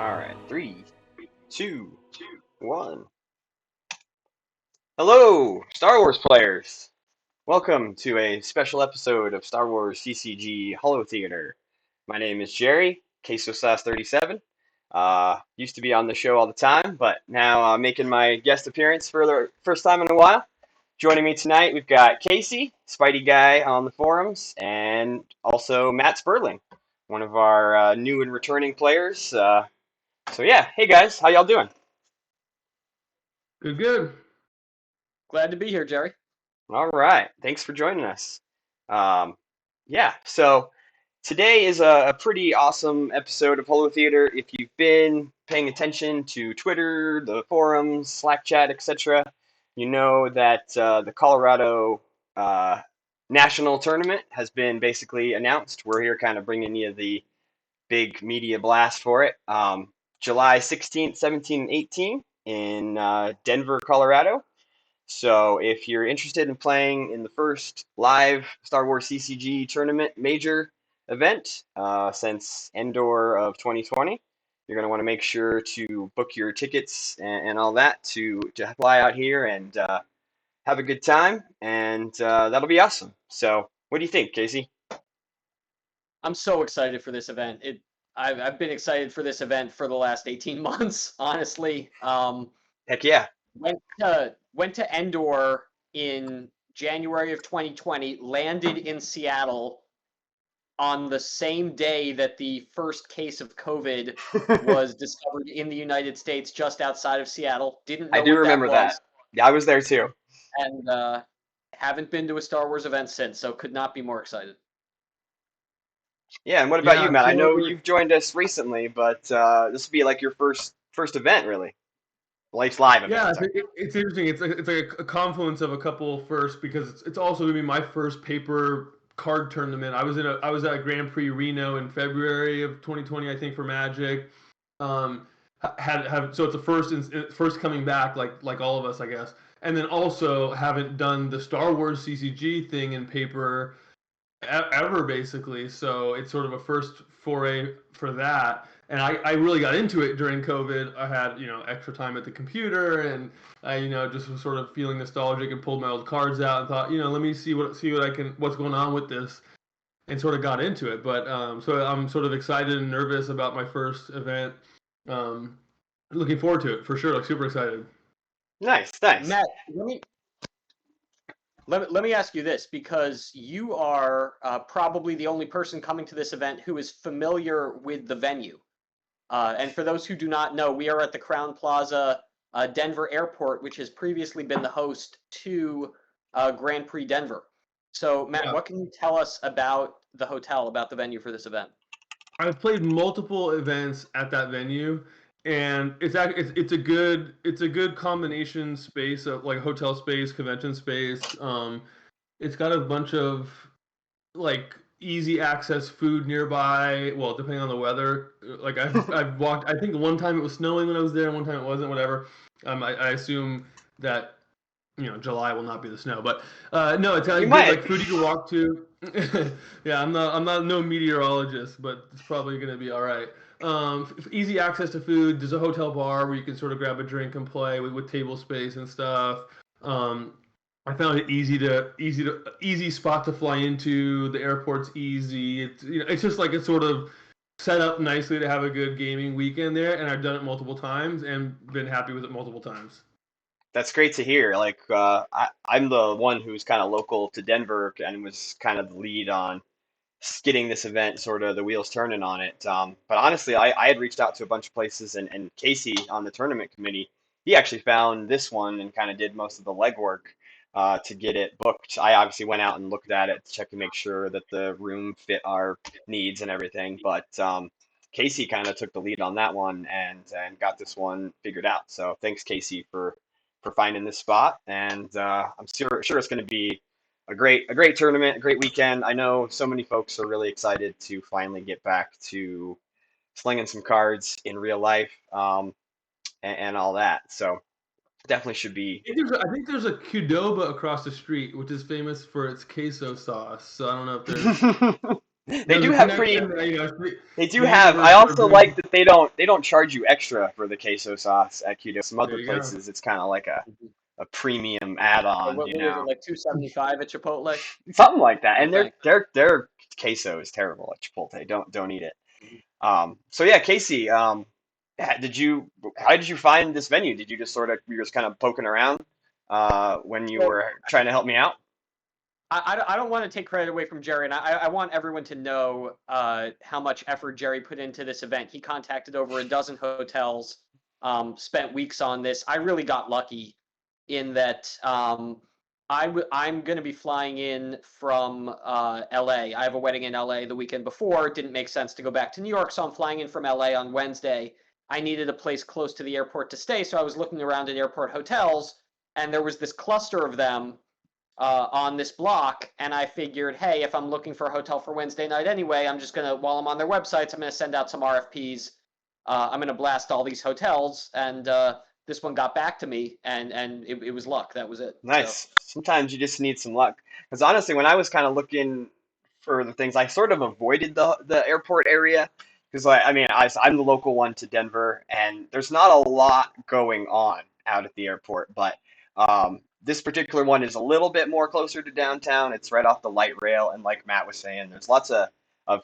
All right, three, two, one. Hello, Star Wars players. Welcome to a special episode of Star Wars CCG Holotheatre. My name is Jerry, Queso37. Used to be on the show all the time, but now making my guest appearance for the first time in a while. Joining me tonight, we've got Casey, Spidey guy on the forums, and also Matt Sperling, one of our new and returning players. So yeah, hey guys, how y'all doing? Good, good. Glad to be here, Jerry. All right, thanks for joining us. Um, yeah, so today is a pretty awesome episode of Holo Theater. If you've been paying attention to Twitter, the forums, Slack chat, etc., you know that the Colorado national tournament has been basically announced. We're here kind of bringing you the big media blast for it. July 16th, 17th, and 18th in Denver, Colorado. So if you're interested in playing in the first live Star Wars CCG tournament major event since Endor of 2020, you're going to want to make sure to book your tickets and all that to fly out here and have a good time, and that'll be awesome. So what do you think, Casey? I'm so excited for this event. I've been excited for this event for the last 18 months, honestly. Heck yeah. Went to Endor in January of 2020, landed in Seattle on the same day that the first case of COVID was discovered in the United States just outside of Seattle. Didn't I know do what that remember that. was, Yeah, I was there too. and haven't been to a Star Wars event since, so could not be more excited. Yeah, and what about you, Yeah, Matt? I know totally. you've joined us recently, but this will be like your first event, really. Life's live event. Yeah, Sorry. it's interesting. It's like a confluence of a couple first because it's also gonna be my first paper card tournament. I was at Grand Prix Reno in February of 2020, I think, for Magic. Had so it's the first coming back like all of us, I guess. And then also haven't done the Star Wars CCG thing in paper ever basically. So it's sort of a first foray for that. And I really got into it during COVID. I had extra time at the computer, and I just was sort of feeling nostalgic and pulled my old cards out and thought let me see what I can what's going on with this, and sort of got into it. But so I'm sort of excited and nervous about my first event. Um, Looking forward to it for sure. Like super excited. Nice, nice. Matt, let me ask you this, because you are probably the only person coming to this event who is familiar with the venue. And for those who do not know, we are at the Crown Plaza, Denver Airport, which has previously been the host to Grand Prix Denver. So, Matt, Yeah. what can you tell us about the hotel, about the venue for this event? I've played multiple events at that venue, and it's a good combination space of like hotel space, convention space. It's got a bunch of like easy access food nearby. Well, depending on the weather. Like I've walked. I think one time it was snowing when I was there, and one time it wasn't. Whatever. I assume that July will not be the snow, but no, it's You got good might. like food you can walk to. Yeah, I'm not no meteorologist, but it's probably gonna be all right. Easy access to food. There's a hotel bar where you can sort of grab a drink and play with table space and stuff. Um, I found it easy spot to fly into. The airport's easy. It's just like it's sort of set up nicely to have a good gaming weekend there, and I've done it multiple times and been happy with it multiple times. That's great to hear. Like, I'm the one who's kind of local to Denver and was kind of the lead on getting this event sort of the wheels turning on it. But honestly, I had reached out to a bunch of places, and Casey on the tournament committee, he actually found this one and kind of did most of the legwork to get it booked. I obviously went out and looked at it to check to make sure that the room fit our needs and everything. But Casey kind of took the lead on that one and got this one figured out. So thanks, Casey, for finding this spot. And I'm sure it's going to be a great tournament, a great weekend. I know so many folks are really excited to finally get back to slinging some cards in real life, and all that. So definitely should be. I think there's a Qdoba across the street, which is famous for its queso sauce. So I don't know if there's They There's do a have pretty. connection. They do The have. universe I sort of also brings. like that they don't charge you extra for the queso sauce at Qdo. Some other There you go. places it's kind of like Mhm. a premium Yeah, add-on, what was it, like 275 at Chipotle? something like that. I And their think. their queso is terrible at Chipotle. Don't eat it. So yeah, Casey, did you how did you find this venue? Did you just sort of you were just kind of poking around when you So were trying to help me out? I don't want to take credit away from Jerry, and I want everyone to know how much effort Jerry put into this event. He contacted over a dozen hotels, spent weeks on this. I really got lucky in that I'm going to be flying in from LA. I have a wedding in LA the weekend before. It didn't make sense to go back to New York, so I'm flying in from LA on Wednesday. I needed a place close to the airport to stay, so I was looking around at airport hotels, and there was this cluster of them on this block, and I figured, hey, if I'm looking for a hotel for Wednesday night anyway, I'm just gonna, while I'm on their websites, I'm gonna send out some RFPs. I'm gonna blast all these hotels, and this one got back to me, and it was luck. That was it. So Nice. Sometimes you just need some luck. Because honestly, when I was kind of looking for the things, I sort of avoided the airport area because I mean I'm the local one to Denver, and there's not a lot going on out at the airport. But this particular one is a little bit more closer to downtown. It's right off the light rail, and like Matt was saying, there's lots of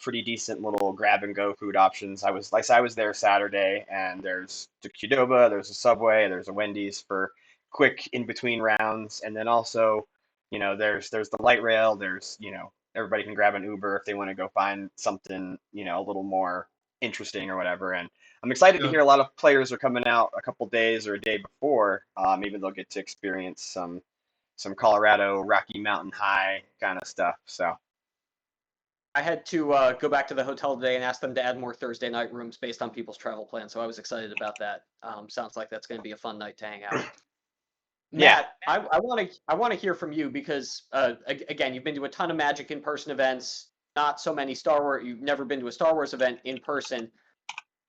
pretty decent little grab and go food options. I was there Saturday, and there's the Qdoba, there's a Subway, there's a Wendy's for quick in between rounds, and then also, there's the light rail. There's everybody can grab an Uber if they want to go find something a little more interesting or whatever. And I'm excited to Yeah. hear a lot of players are coming out a couple days or a day before. Maybe they'll get to experience some Colorado Rocky Mountain High kind of stuff. So I had to go back to the hotel today and ask them to add more Thursday night rooms based on people's travel plans. So I was excited about that. Sounds like that's going to be a fun night to hang out. yeah, Matt, I want to hear from you because again, you've been to a ton of Magic in person events, not so many Star Wars. You've never been to a Star Wars event in person.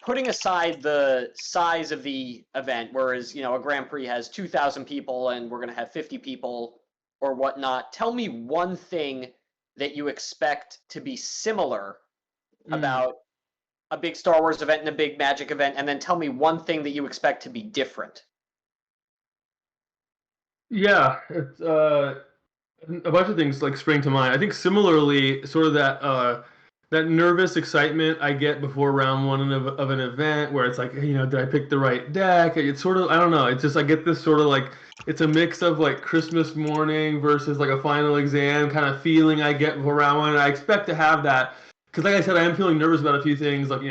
Putting aside the size of the event, whereas a Grand Prix has 2,000 people and we're going to have 50 people or whatnot. Tell me one thing that you expect to be similar Mm. about a big Star Wars event and a big Magic event, and then tell me one thing that you expect to be different. Yeah, it's a bunch of things like spring to mind. I think similarly, sort of that nervous excitement I get before round one of an event, where it's like, hey, did I pick the right deck? It's sort of, I don't know. It's just I get this sort of like it's a mix of like Christmas morning versus like a final exam kind of feeling I get before round one. And I expect to have that because, like I said, I am feeling nervous about a few things, like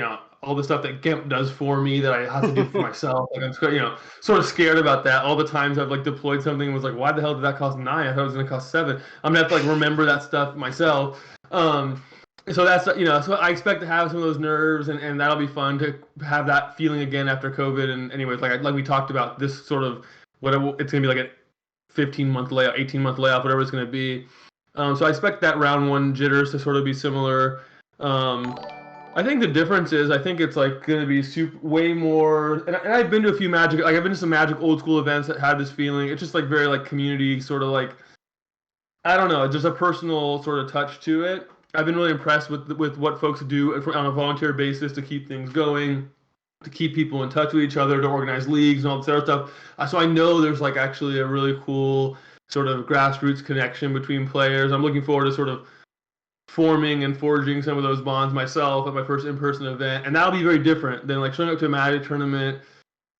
all the stuff that GIMP does for me that I have to do for myself. Like I'm sort of scared about that. All the times I've like deployed something and was like, why the hell did that cost 9? I thought it was going to cost 7. I'm gonna have to like remember that stuff myself. So that's so I expect to have some of those nerves, and that'll be fun to have that feeling again after COVID. And anyways, like we talked about, this sort of whatever it's gonna be like a 15-month layoff, 18-month layoff, whatever it's gonna be. So I expect that round one jitters to sort of be similar. Um, I think the difference is I think it's like going to be way more. And I've been to a few Magic, like I've been to some Magic old school events that had this feeling. It's just like very like community, sort of like, I don't know, just a personal sort of touch to it. I've been really impressed with what folks do on a volunteer basis to keep things going, to keep people in touch with each other, to organize leagues and all this other stuff. So I know there's like actually a really cool sort of grassroots connection between players. I'm looking forward to sort of forming and forging some of those bonds myself at my first in-person event, and that'll be very different than like showing up to a Magic tournament.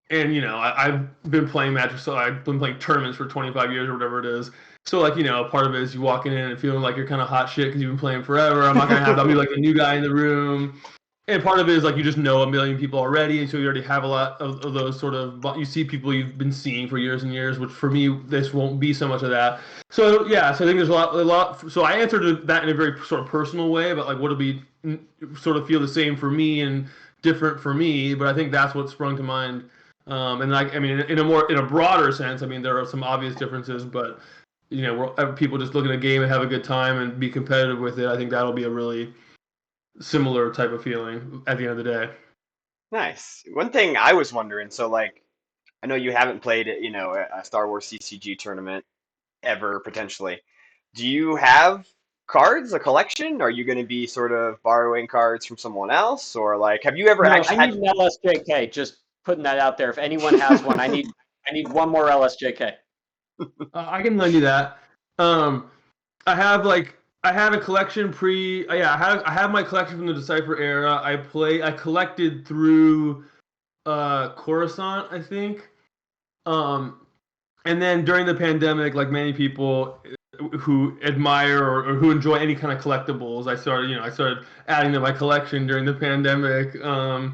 And I've been playing Magic, so I've been playing tournaments for 25 years or whatever it is. So like part of it is you walking in and feeling like you're kind of hot shit because you've been playing forever. I'm not gonna have I'll be like the new guy in the room. And part of it is like you just know a million people already, and so you already have a lot of those sort of. You see people you've been seeing for years and years, which for me this won't be so much of that. So yeah, so I think there's a lot. So I answered that in a very sort of personal way, but like what'll be sort of feel the same for me and different for me. But I think that's what sprung to mind. And like I mean, in a broader sense, I mean there are some obvious differences, but people just look at a game and have a good time and be competitive with it. I think that'll be a really similar type of feeling at the end of the day. nice. One thing I was wondering, so like I know you haven't played a Star Wars CCG tournament ever potentially. Do you have cards, a collection? Are you going to be sort of borrowing cards from someone else, or like, have you ever No, actually I need an LSJK. Just putting that out there. If anyone has one, I need one more LSJK. I can lend you that. Um, I have a collection I have my collection from the Decipher era. I collected through Coruscant, I think. Um, and then during the pandemic, like many people who admire or who enjoy any kind of collectibles, I started adding to my collection during the pandemic. And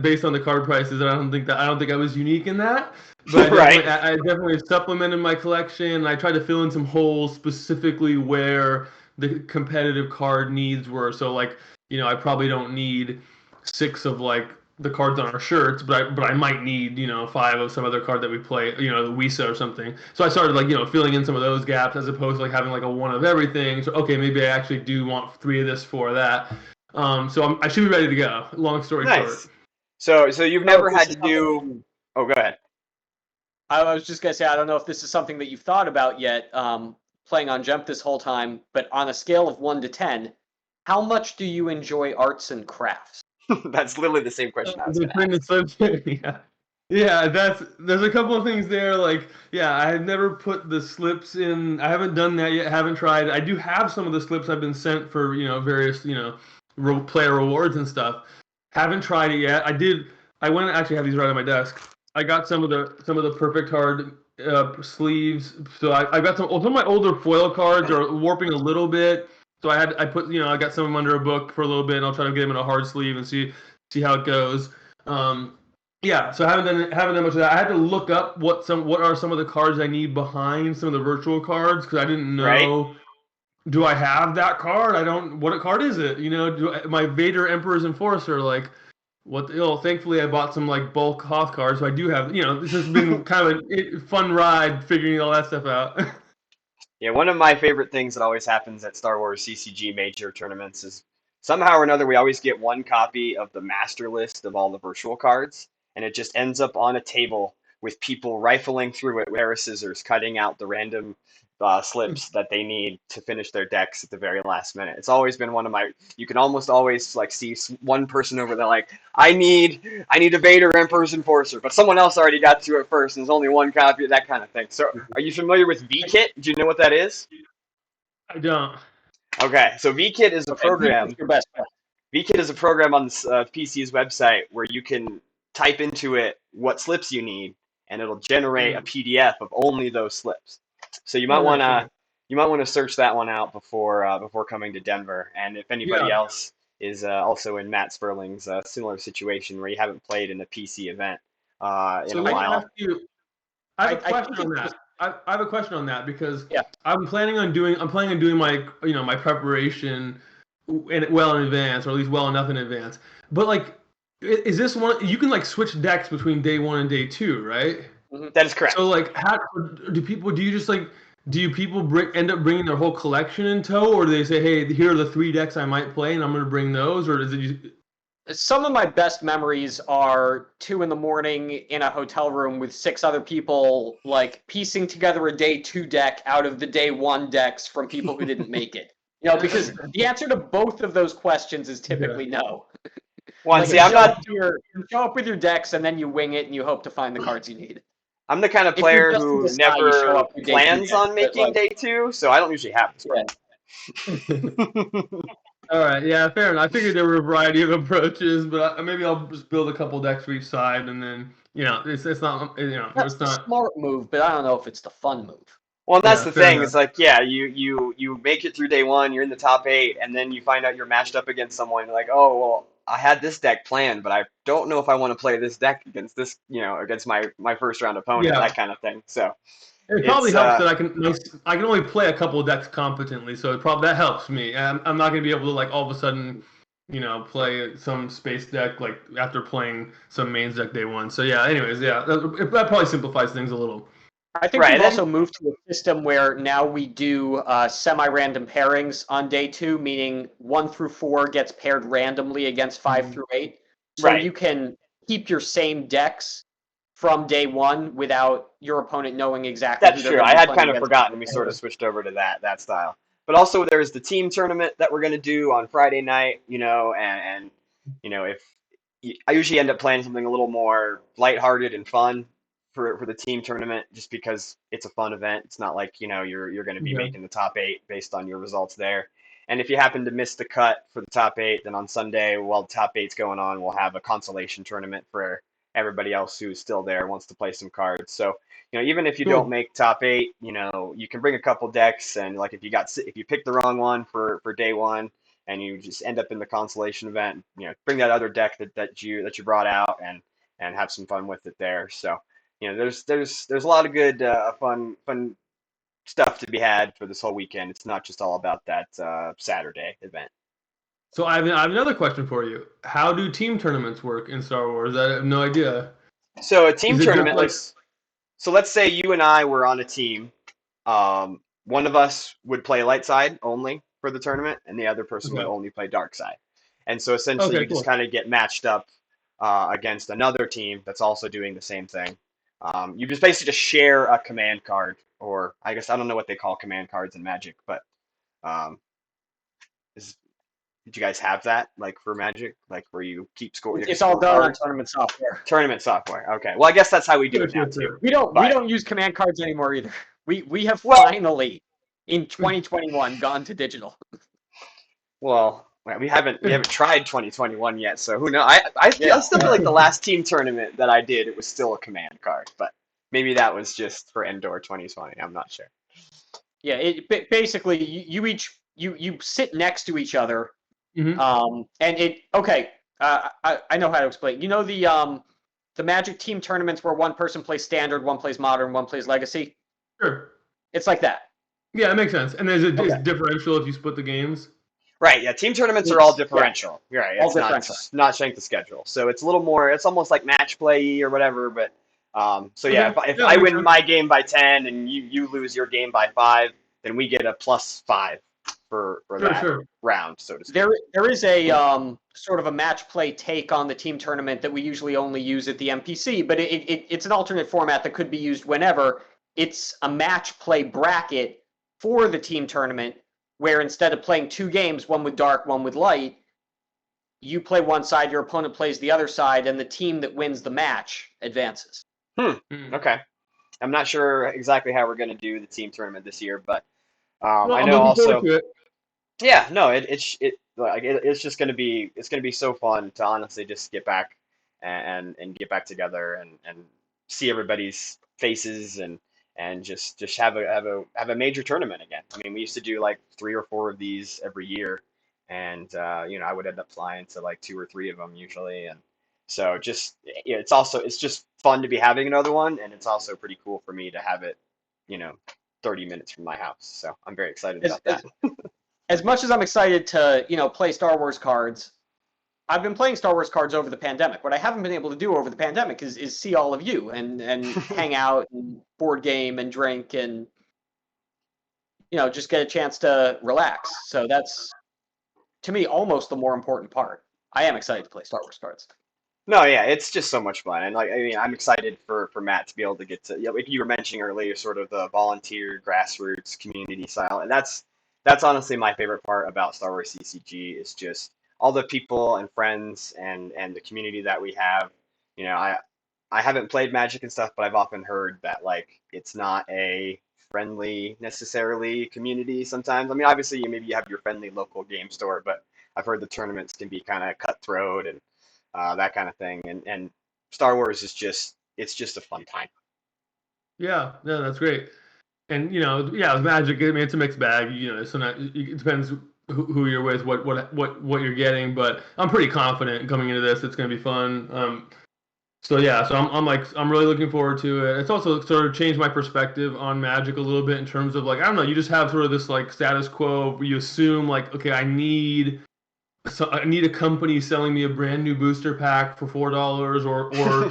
based on the card prices, I don't think I was unique in that. But right? I definitely supplemented my collection. I tried to fill in some holes specifically where the competitive card needs were. So like, I probably don't need six of like the cards on our shirts, but I might need, five of some other card that we play, the Wisa or something. So I started like, filling in some of those gaps as opposed to like having like a one of everything. So okay, maybe I actually do want three of this, four of that. So I should be ready to go. Long story short. Nice. So you've Oh, never this had is to do. something. Oh, go ahead. I was just gonna say I don't know if this is something that you've thought about yet, playing on Jump this whole time, but on a scale of 1 to 10, how much do you enjoy arts and crafts? That's literally the same question I was The going to print ask. is so yeah. Yeah, there's a couple of things there. Like, yeah, I have never put the slips in. I haven't done that yet. Haven't tried. I do have some of the slips I've been sent for various player rewards and stuff. Haven't tried it yet. I went and actually have these right on my desk. I got some of the perfect hard sleeves. So I got some of my older foil cards are warping a little bit. So I got some of them under a book for a little bit, and I'll try to get them in a hard sleeve and see how it goes. Yeah, so I haven't done much of that. I had to look up what are some of the cards I need behind some of the virtual cards because I didn't Right? know. Do I have that card? I don't. What card is it? My Vader Emperor's Enforcer. Like, what? Thankfully I bought some like bulk Hoth cards, so I do have. This has been kind of a fun ride figuring all that stuff out. Yeah, one of my favorite things that always happens at Star Wars CCG major tournaments is somehow or another we always get one copy of the master list of all the virtual cards, and it just ends up on a table with people rifling through it with a pair of scissors, cutting out the random slips that they need to finish their decks at the very last minute. It's always been one of my. You can almost always like see one person over there like, I need a Vader Emperor's Enforcer, but someone else already got to it first, and there's only one copy of that kind of thing. So, are you familiar with VKit? Do you know what that is? I don't. Okay, so VKit is a Okay, program. your best bet. VKit is a program on this PC's website where you can type into it what slips you need, and it'll generate a PDF of only those slips. So Oh, nice. Okay. you might want to search that one out before coming to Denver. And if anybody Yeah. else is also in Matt Sperling's similar situation where you haven't played in a PC event in So a let me while. ask you. I have a I question think on it's that. just, I have a question on that because yeah. I'm planning on doing my my preparation well in advance, or at least well enough in advance. But like, is this one you can like switch decks between day one and day two, right? That is So correct. like, how do you just like end up bringing their whole collection in tow, or do they say, hey, here are the three decks I might play, and I'm going to bring those, or is it just, Some of my best memories are 2 in the morning in a hotel room with 6 other people, like piecing together a day two deck out of the day one decks from people who didn't make it. Because the answer to both of those questions is typically no. One, Like see, I'm not. you show up with your decks and then you wing it and you hope to find the cards you need. I'm the kind of If you're player just in who the sky, you show never up with day two plans decks. on But making day two, so I don't usually have this problem. all right, yeah, fair enough. I figured there were a variety of approaches, but maybe I'll just build a couple decks for each side, and then it's not that's it's the not smart move, but I don't know if it's the fun move. Well, and that's yeah, the fair thing. enough. It's like, yeah, you make it through day one, you're in the top eight, and then you find out you're matched up against someone. You're like, oh, well, I had this deck planned, but I don't know if I want to play this deck against this, against my first round opponent, Yeah, that kind of thing. So it probably it's helps that I can only play a couple of decks competently, so that helps me. I'm not going to be able to like all of a sudden play some space deck like after playing some mains deck day one. So yeah, anyways, yeah, that probably simplifies things a little. I think right. we've And also then moved to a system where now we do semi-random pairings on day two, meaning 1 through 4 gets paired randomly against 5 through 8. So right, you can keep your same decks from day one without your opponent knowing exactly who that's they're true. going I to be had playing kind of against. forgotten we sort of switched over to that style. But also there's the team tournament that we're gonna do on Friday night, and if I usually end up playing something a little more lighthearted and fun for the team tournament, just because it's a fun event. It's not like you're going to be Yeah. making the top 8 based on your results there. And if you happen to miss the cut for the top 8, then on Sunday, while the top eight's going on, we'll have a consolation tournament for everybody else who's still there, wants to play some cards. So even if you don't Cool. make top 8, you can bring a couple decks, and like if you pick the wrong one for day one, and you just end up in the consolation event, bring that other deck that you brought out, and have some fun with it there. So there's a lot of good fun stuff to be had for this whole weekend. It's not just all about that Saturday event. So I have another question for you. How do team tournaments work in Star Wars? I have no idea. So a team Is it just tournament, like so let's say you and I were on a team. One of us would play light side only for the tournament, and the other person would okay? only play dark side. And so essentially, Okay, you just cool. kind of get matched up against another team that's also doing the same thing. You just basically just share a command card, or I guess I don't know what they call command cards in Magic, but um, is, did you guys have that like for Magic, like where you keep score, like a It's all done on scorecard? tournament software. Tournament software. Okay, well I guess that's how we do Sure, it now sure, too. sure. We But don't use command cards anymore either. We have well, finally in 2021 gone to digital. Well, we haven't tried 2021 yet, so who knows? I Yeah. still feel like the last team tournament that I did, it was still a command card, but maybe that was just for Endor 2020. I'm not sure. Yeah, basically you sit next to each other, hmm and I know how to explain. The Magic team tournaments where one person plays standard, one plays modern, one plays legacy. Sure. It's like that. Yeah, it makes sense. And is Okay. differential if you split the games. Right, yeah, team tournaments are all It's yeah, differential. You're right, all it's differential. not strength of schedule, so it's a little more. It's almost like match play or whatever. But so yeah, Okay. if Yeah, I that makes win sense. my game by 10 and you lose your game by 5, then we get a +5 for Sure, that sure. round, so to speak. There is a sort of a match play take on the team tournament that we usually only use at the MPC, but it's an alternate format that could be used whenever. It's a match play bracket for the team tournament where instead of playing 2 games, one with dark, one with light, you play one side, your opponent plays the other side, and the team that wins the match advances. Mm. Okay. I'm not sure exactly how we're going to do the team tournament this year, but Well, I I'm know looking forward also, to it. yeah, no, it's just going to be so fun to honestly just get back and get back together and see everybody's faces and just have a major tournament again. I mean, we used to do like 3 or 4 of these every year, and I would end up flying to like 2 or 3 of them usually, and so just it's just fun to be having another one, and it's also pretty cool for me to have it, you know, 30 minutes from my house. So I'm very excited As, about as, that. as much as I'm excited to, play Star Wars cards, I've been playing Star Wars cards over the pandemic. What I haven't been able to do over the pandemic is see all of you and hang out and board game and drink and just get a chance to relax. So that's to me almost the more important part. I am excited to play Star Wars cards. No, yeah, it's just so much fun, and like I mean, I'm excited for Matt to be able to get to, like you were mentioning earlier, sort of the volunteer grassroots community style, and that's honestly my favorite part about Star Wars CCG is just all the people and friends and the community that we have. I haven't played Magic and stuff, but I've often heard that like it's not a friendly necessarily community sometimes. I mean, obviously maybe you have your friendly local game store, but I've heard the tournaments can be kind of cutthroat and that kind of thing. And Star Wars is just a fun time. Yeah, no, that's great. And yeah, with Magic, I mean, it's a mixed bag. So it depends who you're with, what you're getting. But I'm pretty confident coming into this. It's going to be fun. So yeah, so I'm really looking forward to it. It's also sort of changed my perspective on Magic a little bit in terms of like I don't know, you just have sort of this like status quo where you assume like okay, I need a company selling me a brand new booster pack for $4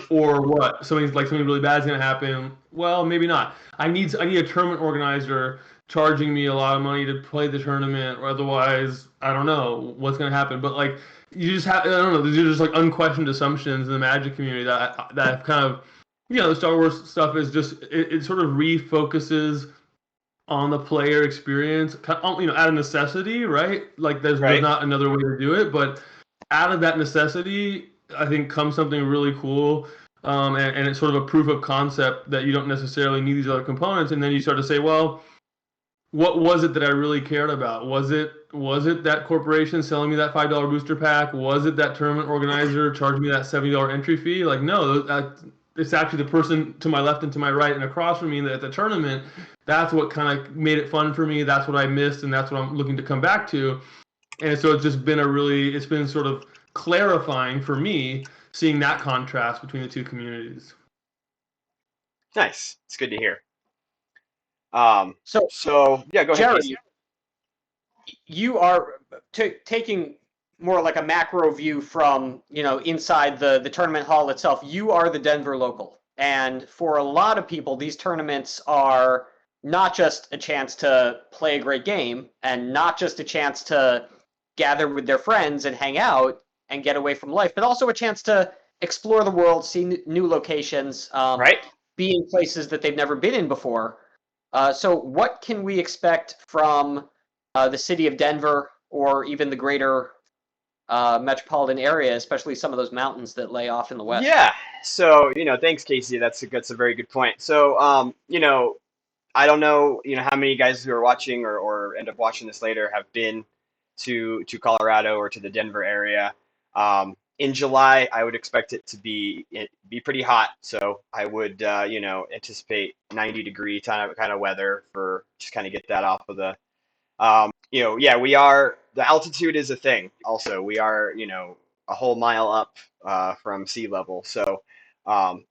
or what? Something really bad is gonna happen. Well, maybe not. I need a tournament organizer charging me a lot of money to play the tournament, or otherwise I don't know what's gonna happen. But like you just have I don't know. These are just like unquestioned assumptions in the Magic community that kind of the Star Wars stuff is just it sort of refocuses on the player experience, out of necessity, right? Like there's Right. not another way to do it, but out of that necessity, I think comes something really cool. And it's sort of a proof of concept that you don't necessarily need these other components. And then you start to say, well, what was it that I really cared about? Was it that corporation selling me that $5 booster pack? Was it that tournament organizer charging me that $70 entry fee? Like, no, it's actually the person to my left and to my right and across from me at the tournament. That's what kind of made it fun for me. That's what I missed, and that's what I'm looking to come back to. And so it's been sort of clarifying for me seeing that contrast between the two communities. Nice. It's good to hear. So, So yeah, go ahead, Casey. Jerry, you are taking more like a macro view from inside the tournament hall itself. You are the Denver local, and for a lot of people, these tournaments are not just a chance to play a great game, and not just a chance to gather with their friends and hang out and get away from life, but also a chance to explore the world, see new locations, Right? be in places that they've never been in before. So, what can we expect from the city of Denver or even the greater metropolitan area, especially some of those mountains that lay off in the west? Yeah. So, thanks, Casey. That's a very good point. So, I don't know, how many guys who are watching or end up watching this later have been to Colorado or to the Denver area. In July, I would expect it to be pretty hot. So I would, anticipate 90-degree kind of weather for just kind of get that off of the. Yeah, the altitude is a thing. Also, we are, a whole mile up from sea level. So,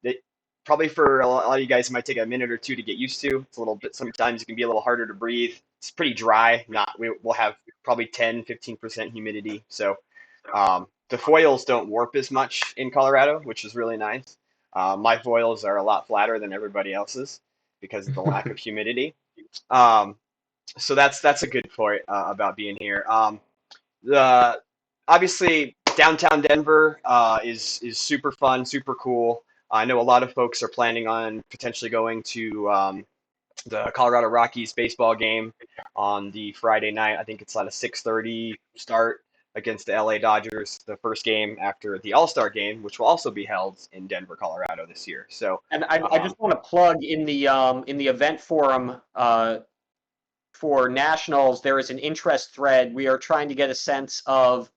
it, probably for a lot of you guys, it might take a minute or two to get used to. It's a little bit, sometimes it can be a little harder to breathe. It's pretty dry. We'll have probably 10-15% humidity. So, the foils don't warp as much in Colorado, which is really nice. My foils are a lot flatter than everybody else's because of the lack of humidity. Um, so that's a good point about being here. The Obviously downtown Denver is super fun, super cool. I know a lot of folks are planning on potentially going to the Colorado Rockies baseball game on the Friday night. I think it's at a 6:30 start against the LA Dodgers, the first game after the All-Star game, which will also be held in Denver, Colorado this year. So, And I just want to plug in the event forum for nationals. There is an interest thread. We are trying to get a sense of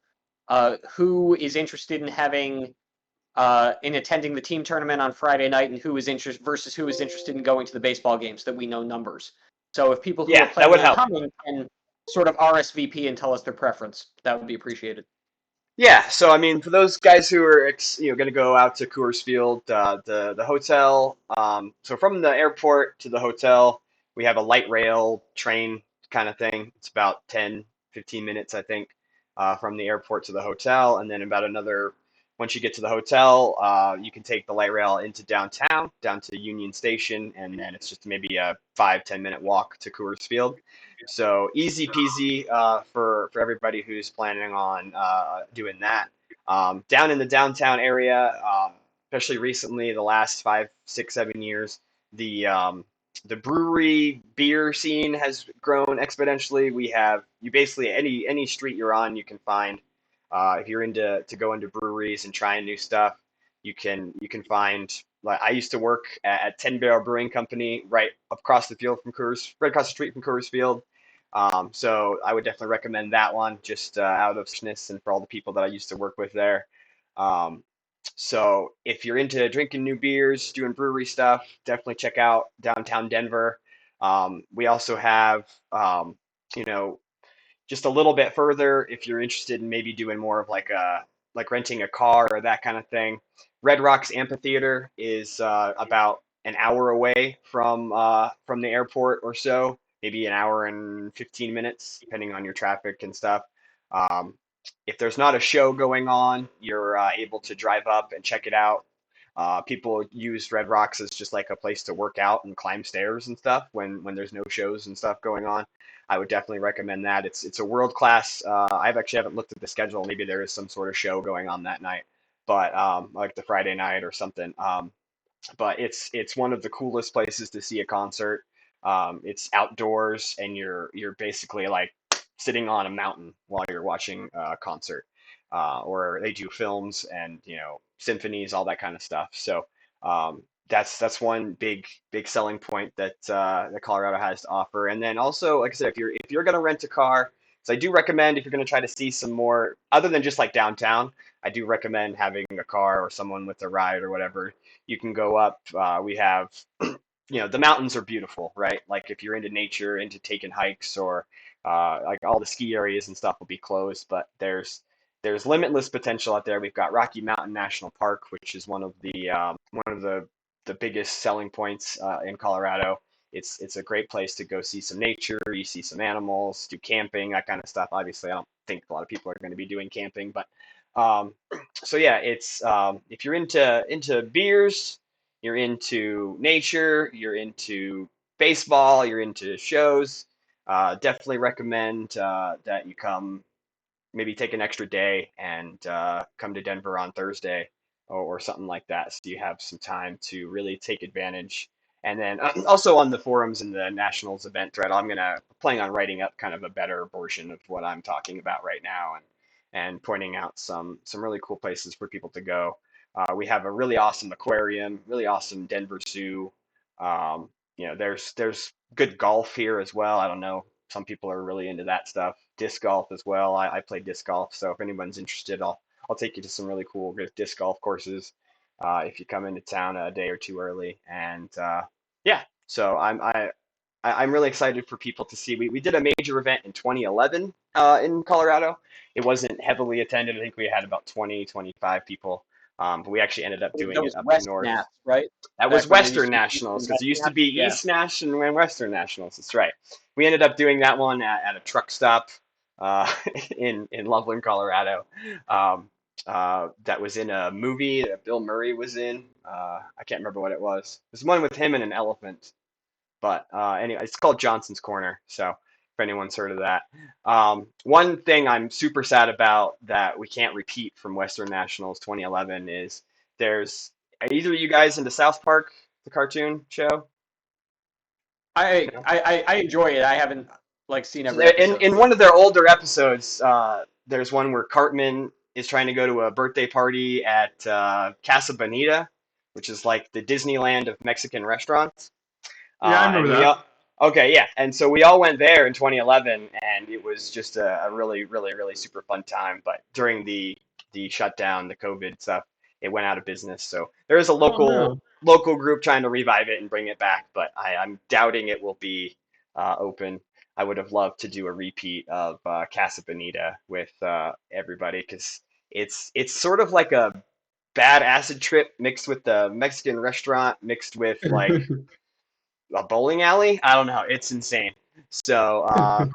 who is interested in having in attending the team tournament on Friday night, and who is interested in going to the baseball games, that we know numbers. So if people who are yeah, that planning would on help. coming can sort of RSVP and tell us their preference, that would be appreciated. Yeah, so I mean, for those guys who are going to go out to Coors Field, the hotel. So from the airport to the hotel, we have a light rail train kind of thing. It's about 10-15 minutes, I think, from the airport to the hotel, and then about another. Once you get to the hotel, you can take the light rail into downtown, down to Union Station, and then it's just maybe a 5-10 minute walk to Coors Field. So easy peasy for everybody who's planning on doing that. Down in the downtown area, especially recently, the last 5, 6, 7 years, the brewery beer scene has grown exponentially. We have you basically any street you're on, you can find. If you're to go into breweries and trying new stuff, you can find. Like I used to work at 10 Barrel Brewing Company right across the field from right across the street from Coors Field. So I would definitely recommend that one, just out of freshness and for all the people that I used to work with there. Um, so if you're into drinking new beers, doing brewery stuff, definitely check out downtown Denver. We also have, you know, just a little bit further if you're interested in maybe doing more of like renting a car or that kind of thing. Red Rocks Amphitheater is about an hour away from the airport or so, maybe an hour and 15 minutes, depending on your traffic and stuff. Um, if there's not a show going on, you're able to drive up and check it out. People use Red Rocks as just like a place to work out and climb stairs and stuff when there's no shows and stuff going on. I would definitely recommend that. It's a world class. I've actually haven't looked at the schedule. Maybe there is some sort of show going on that night, but like the Friday night or something. But it's one of the coolest places to see a concert. It's outdoors, and you're basically like sitting on a mountain while you're watching a concert, or they do films and symphonies, all that kind of stuff. So that's one big selling point that Colorado has to offer. And then also, like I said, if you're gonna rent a car, so I do recommend, if you're gonna try to see some more other than just like downtown, I do recommend having a car or someone with a ride or whatever. You can go up. We have the mountains are beautiful, right? Like if you're into nature, into taking hikes, or like all the ski areas and stuff will be closed, but there's limitless potential out there. We've got Rocky Mountain National Park, which is one of the biggest selling points in Colorado. It's a great place to go see some nature. You see some animals, do camping, that kind of stuff. Obviously, I don't think a lot of people are going to be doing camping, but um, so yeah, it's if you're into beers, you're into nature, you're into baseball, you're into shows, definitely recommend that you come, maybe take an extra day and come to Denver on Thursday, or something like that, so you have some time to really take advantage. And then also on the forums in the Nationals event thread, I'm gonna planning on writing up kind of a better version of what I'm talking about right now, and pointing out some really cool places for people to go. We have a really awesome aquarium, really awesome Denver Zoo. Um, there's good golf here as well. I don't know, some people are really into that stuff. Disc golf as well. I play disc golf, so if anyone's interested, I'll take you to some really cool good disc golf courses if you come into town a day or two early. And yeah, so I'm really excited for people to see. We did a major event in 2011 in Colorado. It wasn't heavily attended. I think we had about 20, 25 people. But we actually ended up doing That it was up West north. Nats, right? That was Back when there used Western to be East Nationals, and because West it used to Nats. be Yeah. East National and Western Nationals. That's right. We ended up doing that one at a truck stop uh, in Loveland, Colorado. Um, that was in a movie that Bill Murray was in. I can't remember what it was. It was one with him and an elephant. But anyway, it's called Johnson's Corner. So if anyone's heard of that. One thing I'm super sad about that we can't repeat from Western Nationals 2011 is there's are either of you guys into South Park, the cartoon show? No. I enjoy it. I haven't seen So every episode, in but one of their older episodes, there's one where Cartman is trying to go to a birthday party at Casa Bonita, which is like the Disneyland of Mexican restaurants. Yeah, I remember And that. okay, yeah. And so we all went there in 2011, and it was just a really, really, really super fun time. But during the shutdown, the COVID stuff, it went out of business. So there is a Oh local no. local group trying to revive it and bring it back, but I'm doubting it will be open. I would have loved to do a repeat of Casa Bonita with everybody, because it's sort of like a bad acid trip mixed with the Mexican restaurant, mixed with like a bowling alley. I don't know. It's insane. So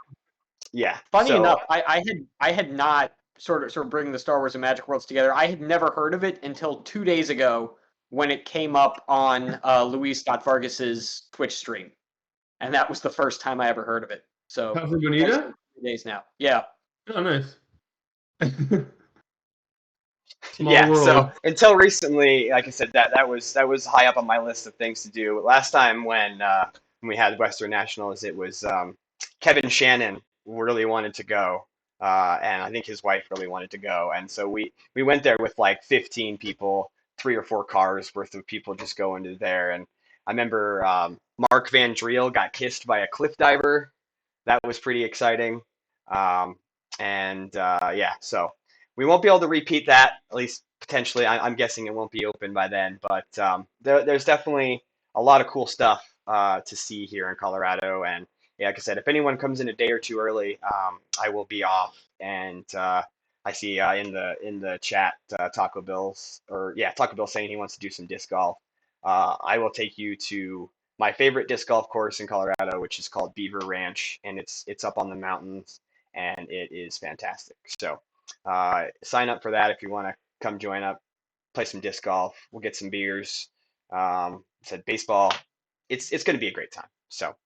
yeah. funny So enough, I had not sort of bringing the Star Wars and Magic Worlds together. I had never heard of it until 2 days ago when it came up on Luis Scott Vargas's Twitch stream, and that was the first time I ever heard of it. So Casa nice Bonita? 2 days now. Yeah. Oh, nice. Small yeah. So world. until recently, like I said, that was high up on my list of things to do. Last time when we had Western Nationals, it was Kevin Shannon really wanted to go. And I think his wife really wanted to go, and so we went there with like 15 people, 3 or 4 cars worth of people just going to there. And I remember Mark Van Driel got kissed by a cliff diver. That was pretty exciting. Um, and yeah, so we won't be able to repeat that, at least potentially. I'm guessing it won't be open by then, but there's definitely a lot of cool stuff to see here in Colorado. And yeah, like I said, if anyone comes in a day or two early, I will be off. And I see in the chat Taco Bill's, or yeah, Taco Bill saying he wants to do some disc golf. I will take you to my favorite disc golf course in Colorado, which is called Beaver Ranch, and it's up on the mountains, and it is fantastic. So sign up for that if you want to come join up, play some disc golf. We'll get some beers. Said baseball. It's going to be a great time. So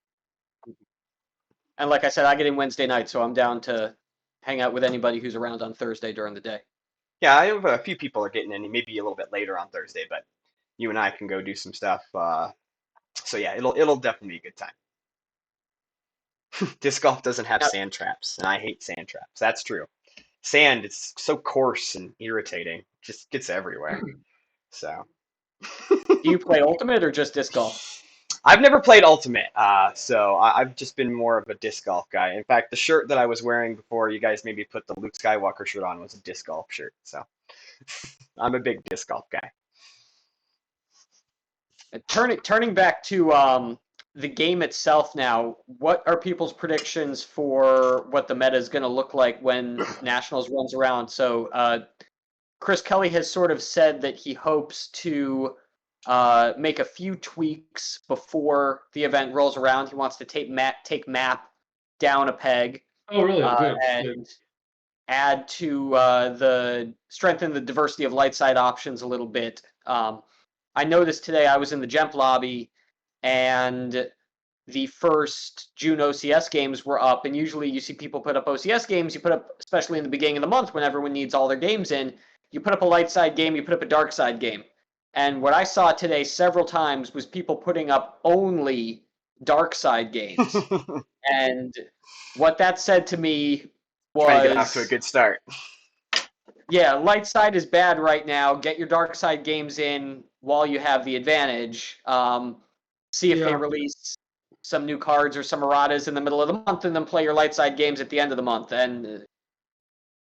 And like I said, I get in Wednesday night, so I'm down to hang out with anybody who's around on Thursday during the day. yeah, I have a few people are getting in, maybe a little bit later on Thursday, but you and I can go do some stuff. So yeah, it'll definitely be a good time. Disc golf doesn't have Now, sand traps, and I hate sand traps. That's true. Sand, it's so coarse and irritating. Just gets everywhere. So do you play Ultimate or just disc golf? I've never played Ultimate, so I've just been more of a disc golf guy. In fact, the shirt that I was wearing before you guys maybe put the Luke Skywalker shirt on was a disc golf shirt. So I'm a big disc golf guy. Turning back to the game itself now, what are people's predictions for what the meta is going to look like when Nationals runs around? So Chris Kelly has sort of said that he hopes to make a few tweaks before the event rolls around. He wants to take map down a peg Oh, really? Good. and add to strengthen the diversity of light side options a little bit. I noticed today I was in the Gemp lobby and the first June OCS games were up, and usually you see people put up OCS games, you put up, especially in the beginning of the month when everyone needs all their games in, you put up a light side game, you put up a dark side game. And what I saw today several times was people putting up only dark side games. And what that said to me Trying to get off to a was, good start. yeah, light side is bad right now. Get your dark side games in while you have the advantage. See if they Yeah. release some new cards or some erratas in the middle of the month, and then play your light side games at the end of the month. And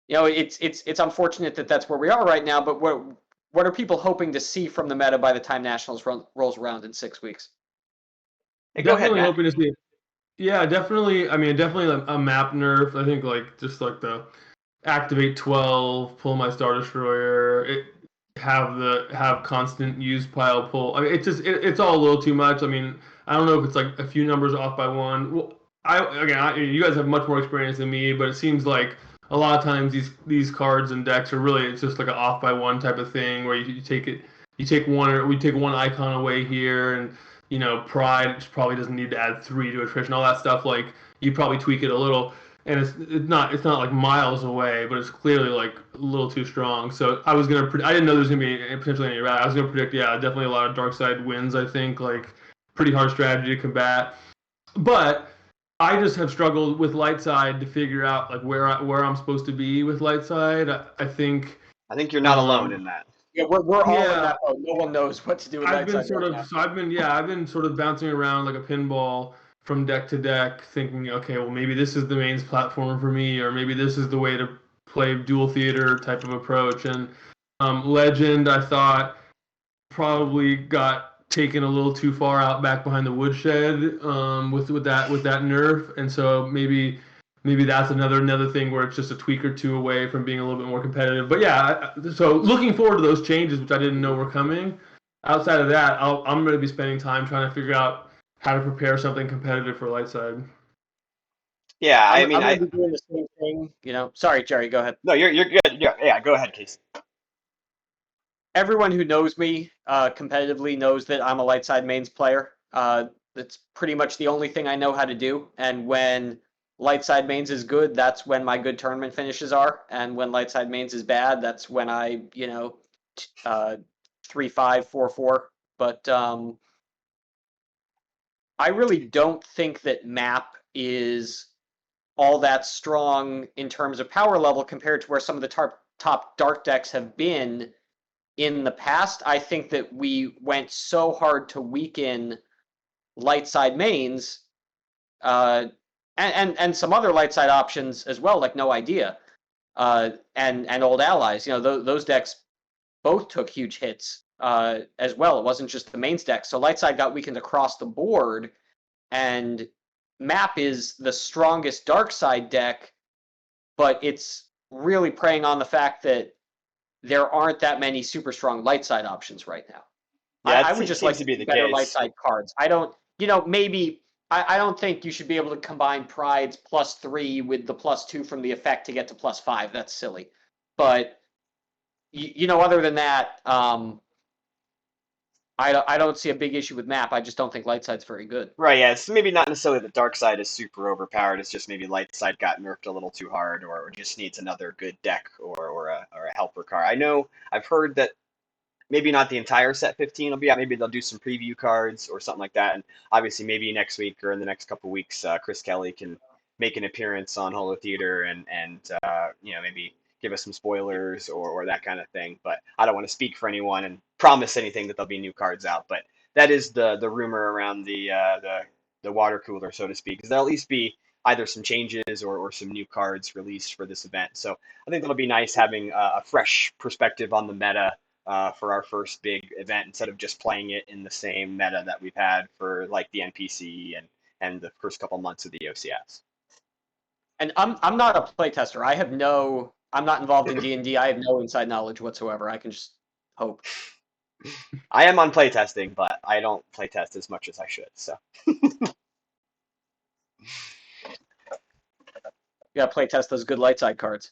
it's unfortunate that that's where we are right now. But what are people hoping to see from the meta by the time Nationals rolls around in 6 weeks? Hey, go ahead, Definitely Matt. hoping to see. Yeah, definitely. I mean, definitely a map nerf. I think just like the activate 12, pull my Star Destroyer, have constant use pile pull. I mean, it's all a little too much. I mean, I don't know if it's like a few numbers off by one. Well, you guys have much more experience than me, but it seems like a lot of times these cards and decks are really, it's just like an off by one type of thing where you take it, we take one icon away here, and pride probably doesn't need to add 3 to attrition, all that stuff. Like, you probably tweak it a little, and it's not like miles away, but it's clearly like a little too strong. So I didn't know there was gonna be potentially any rat. I was gonna predict, yeah, definitely a lot of dark side wins. I think, like, pretty hard strategy to combat, but I just have struggled with light side to figure out like where I'm supposed to be with light side. I think you're not alone in that. Yeah, we're all in Yeah. that mode. No one knows what to do with I've light been side right now. I've been sort of bouncing around like a pinball from deck to deck, thinking, okay, well, maybe this is the mains platform for me, or maybe this is the way to play dual theater type of approach. And Legend, I thought, probably got taken a little too far out back behind the woodshed with that nerf, and so maybe that's another thing where it's just a tweak or two away from being a little bit more competitive. But yeah, so looking forward to those changes, which I didn't know were coming. Outside of that, I'm going to be spending time trying to figure out how to prepare something competitive for light side. Yeah, I I'm mean, going to be doing the same thing. Sorry, Jerry, go ahead. no, you're good. Yeah, go ahead, Casey. Everyone who knows me competitively knows that I'm a light side mains player. That's pretty much the only thing I know how to do. And when light side mains is good, that's when my good tournament finishes are. And when light side mains is bad, that's when I 3-5, 4-4. But I really don't think that map is all that strong in terms of power level compared to where some of the top dark decks have been in the past. I think that we went so hard to weaken light side mains and some other light side options as well, like No Idea and Old Allies. Those decks both took huge hits as well. It wasn't just the mains deck. So light side got weakened across the board, and map is the strongest dark side deck, but it's really preying on the fact that there aren't that many super strong light side options right now. Yeah, I would just like to be see the better case. light side cards. I don't, maybe I don't think you should be able to combine Pride's +3 with the +2 from the effect to get to +5. That's silly. But other than that, I don't see a big issue with map. I just don't think light side's very good. Right, yeah, it's maybe not necessarily the dark side is super overpowered. It's just maybe light side got nerfed a little too hard, or just needs another good deck or a helper card. I know I've heard that maybe not the entire set 15 will be out. Maybe they'll do some preview cards or something like that. And obviously, maybe next week or in the next couple weeks, Chris Kelly can make an appearance on Holotheatre and maybe give us some spoilers or that kind of thing. But I don't want to speak for anyone and promise anything that there'll be new cards out. But that is the rumor around the water cooler, so to speak, is there'll at least be either some changes or some new cards released for this event. So I think that'll be nice having a fresh perspective on the meta for our first big event instead of just playing it in the same meta that we've had for like the NPC and the first couple months of the OCS. And I'm not a playtester. I'm not involved in D&D. I have no inside knowledge whatsoever. I can just hope. I am on playtesting, but I don't playtest as much as I should. So You gotta playtest those good light side cards.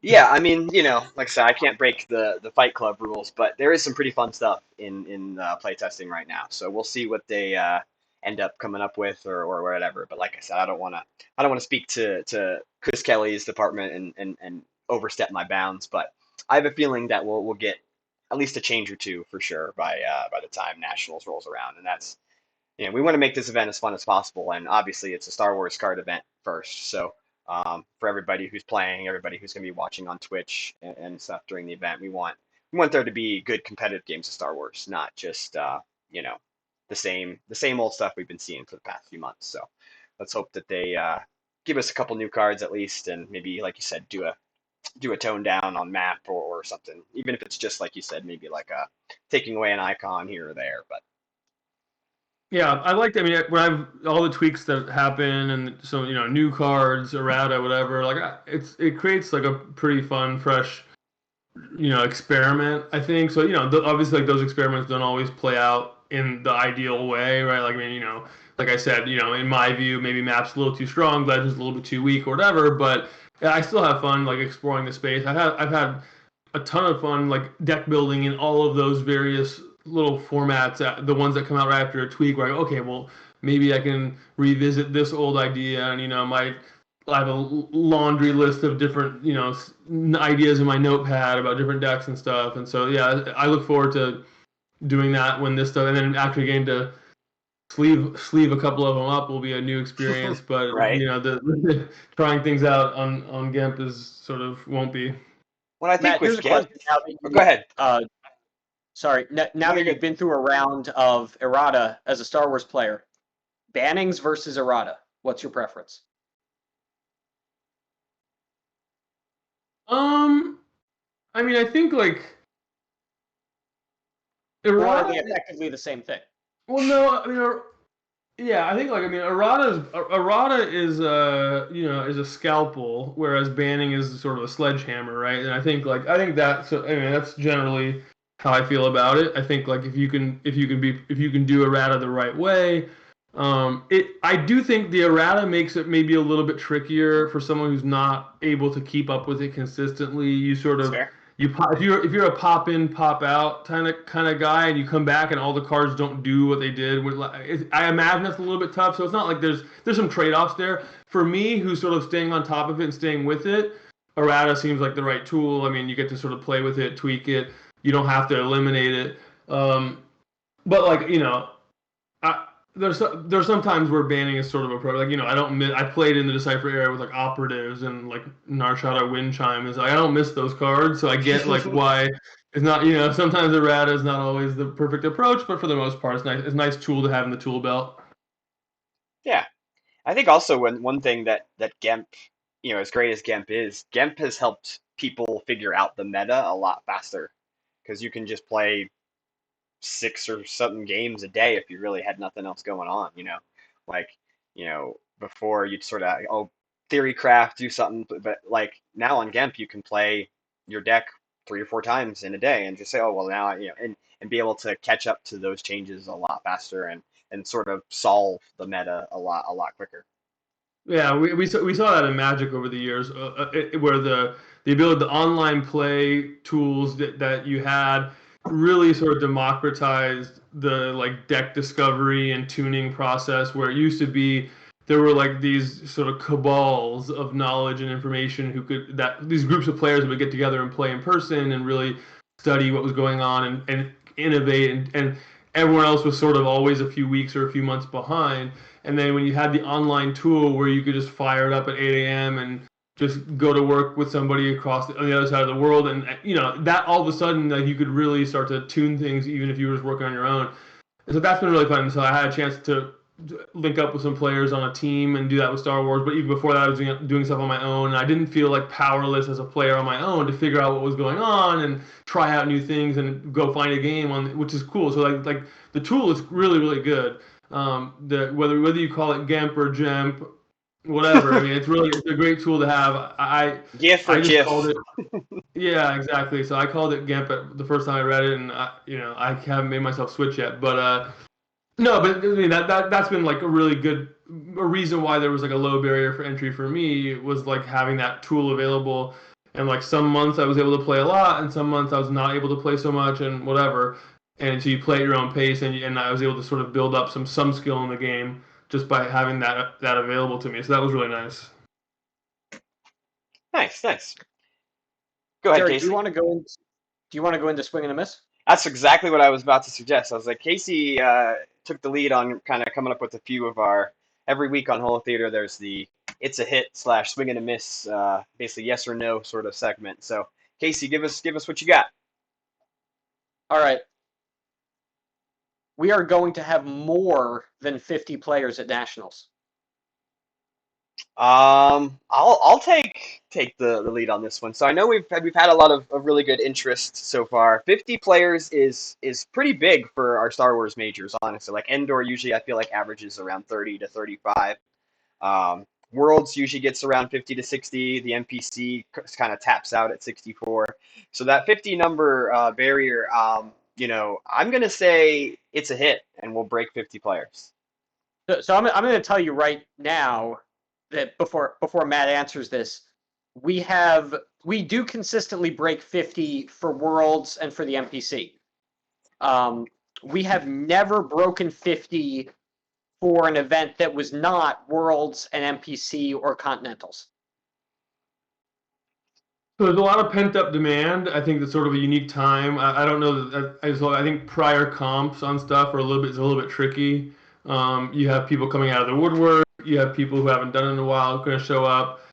yeah, I mean, like I said, I can't break the Fight Club rules, but there is some pretty fun stuff in playtesting right now. So we'll see what they end up coming up with or whatever. But like I said, I don't want to speak to Chris Kelly's department and overstep my bounds. But I have a feeling that we'll get at least a change or two for sure by the time Nationals rolls around. And that's we want to make this event as fun as possible. And obviously, it's a Star Wars card event first, so. For everybody who's playing, everybody who's going to be watching on Twitch and stuff during the event, we want there to be good competitive games of Star Wars, not just the same old stuff we've been seeing for the past few months. So let's hope that they give us a couple new cards at least, and maybe like you said, do a tone down on map or something, even if it's just like you said, maybe like taking away an icon here or there, but. Yeah, I liked. I mean, when I've all the tweaks that happen, and so new cards, errata, whatever. Like, it creates like a pretty fun, fresh, experiment. I think so. Obviously, like those experiments don't always play out in the ideal way, right? Like, I mean, like I said, in my view, maybe map's a little too strong, Legends a little bit too weak, or whatever. But yeah, I still have fun like exploring the space. I've had a ton of fun like deck building in all of those various little formats, the ones that come out right after a tweak, where okay, well, maybe I can revisit this old idea, and I have a laundry list of different ideas in my notepad about different decks and stuff. And so yeah, I look forward to doing that when this stuff, and then actually getting to sleeve a couple of them up will be a new experience. But right. The trying things out on GIMP is sort of won't be. Well, I think Matt, here's with a question. Go ahead. Sorry. Now that you've been through a round of errata as a Star Wars player, bannings versus errata, what's your preference? I mean, I think like errata, or are they effectively the same thing? Well, no, I mean, yeah, I think like errata is is a scalpel, whereas banning is sort of a sledgehammer, right? And I think that's generally how I feel about it. I think like if you can do errata the right way, I do think the errata makes it maybe a little bit trickier for someone who's not able to keep up with it consistently. You sort of if you're a pop in pop out kind of guy, and you come back and all the cards don't do what they did. I imagine that's a little bit tough. So it's not like there's some trade-offs there. For me, who's sort of staying on top of it and staying with it, errata seems like the right tool. I mean, you get to sort of play with it, tweak it. You don't have to eliminate it. But like there's sometimes where banning is sort of a pro. Like I played in the Decipher era with like operatives and like Narshada Wind Chime. Is I don't miss those cards, so I get like why it's not sometimes errata is not always the perfect approach, but for the most part, it's nice. It's a nice tool to have in the tool belt. Yeah, I think also one thing that GIMP, as great as GIMP is, GIMP has helped people figure out the meta a lot faster because you can just play 6 or 7 games a day if you really had nothing else going on, before you'd sort of theory craft, do something, but like now on GIMP you can play your deck 3 or 4 times in a day and just say, oh well, now and be able to catch up to those changes a lot faster and sort of solve the meta a lot quicker. Yeah, we saw that in Magic over the years, where the ability, the online play tools that you had really sort of democratized the like deck discovery and tuning process, where it used to be there were like these sort of cabals of knowledge and information these groups of players would get together and play in person and really study what was going on and innovate, and everyone else was sort of always a few weeks or a few months behind. And then when you had the online tool where you could just fire it up at 8 a.m. and just go to work with somebody on the other side of the world, and that all of a sudden, like, you could really start to tune things even if you were just working on your own. And so that's been really fun. So I had a chance to link up with some players on a team and do that with Star Wars. But even before that, I was doing stuff on my own. And I didn't feel like powerless as a player on my own to figure out what was going on and try out new things and go find a game which is cool. So like the tool is really, really good. Whether you call it GEMP or GEMP, whatever. I mean, it's a great tool to have. GIF or I just GIF. called it. Yeah, exactly. So I called it GEMP the first time I read it, and I haven't made myself switch yet. But no, but I mean that's been like a really good reason why there was like a low barrier for entry for me was like having that tool available. And like some months I was able to play a lot, and some months I was not able to play so much, and whatever. And so you play at your own pace, and I was able to sort of build up some skill in the game just by having that available to me. So that was really nice. Nice. Go ahead, Jerry, Casey. do you want to go into swing and a miss? That's exactly what I was about to suggest. I was like, Casey took the lead on kind of coming up with a few of our every week on Holotheatre. There's the it's a hit / swing and a miss, basically yes or no sort of segment. So Casey, give us what you got. All right. We are going to have more than 50 players at Nationals. I'll take the lead on this one. So I know we've had a lot of really good interest so far. 50 players is pretty big for our Star Wars majors, honestly. Like Endor usually I feel like averages around 30 to 35. Worlds usually gets around 50 to 60. The NPC kind of taps out at 64. So that 50 number barrier, I'm gonna say it's a hit, and we'll break 50 players. So I'm going to tell you right now that before Matt answers this, we do consistently break 50 for Worlds and for the NPC. We have never broken 50 for an event that was not Worlds and NPC or Continentals. So there's a lot of pent up demand. I think that's sort of a unique time. I don't know I think prior comps on stuff are a little bit tricky. You have people coming out of the woodwork. You have people who haven't done it in a while going to show up.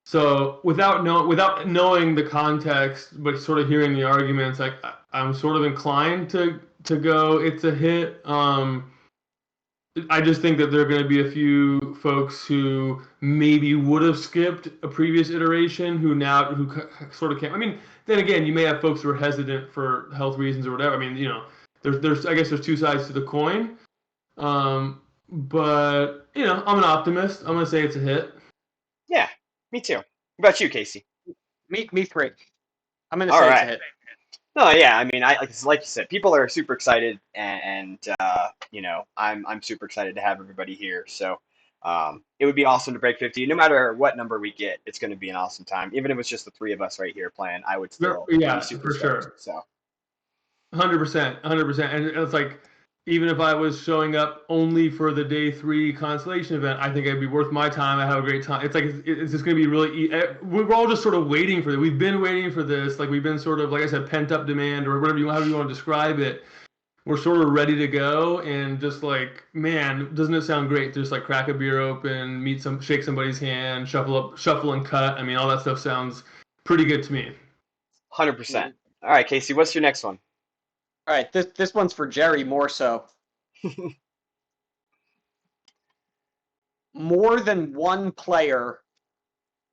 So without knowing the context, but sort of hearing the arguments, like I'm sort of inclined to go. It's a hit. I just think that there are going to be a few folks who maybe would have skipped a previous iteration who sort of can't. I mean, then again, you may have folks who are hesitant for health reasons or whatever. I mean, there's I guess there's two sides to the coin. But I'm an optimist. I'm gonna say it's a hit. Yeah, me too. What about you, Casey? Me three. I'm going to say it's a hit. No, yeah, I mean, like you said, people are super excited, and I'm super excited to have everybody here. So, it would be awesome to break 50. No matter what number we get, it's going to be an awesome time. Even if it's just the three of us right here playing, I would still be super for stoked. sure. So, 100%, and it's like even if I was showing up only for the day 3 constellation event, I think it'd be worth my time. I have a great time. It's like it's just going to be really. We're all just sort of waiting for it. We've been waiting for this. Like we've been sort of, like I said, pent up demand or however you want to describe it. We're sort of ready to go, and just like, man, doesn't it sound great to just like crack a beer open, shake somebody's hand, shuffle and cut. I mean, all that stuff sounds pretty good to me. 100%. All right, Casey, what's your next one? All right, this one's for Jerry more so. More than one player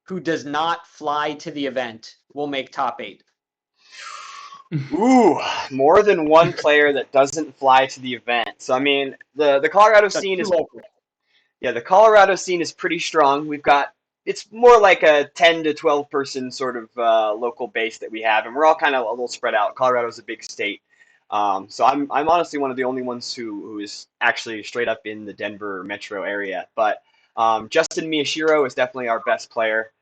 who does not fly to the event will make top 8. Ooh, more than one player that doesn't fly to the event. So I mean, the Colorado scene is the Colorado scene is pretty strong. It's more like a 10 to 12 person sort of local base that we have, and we're all kind of a little spread out. Colorado's a big state. So I'm honestly one of the only ones who is actually straight up in the Denver metro area. But Justin Miyashiro is definitely our best player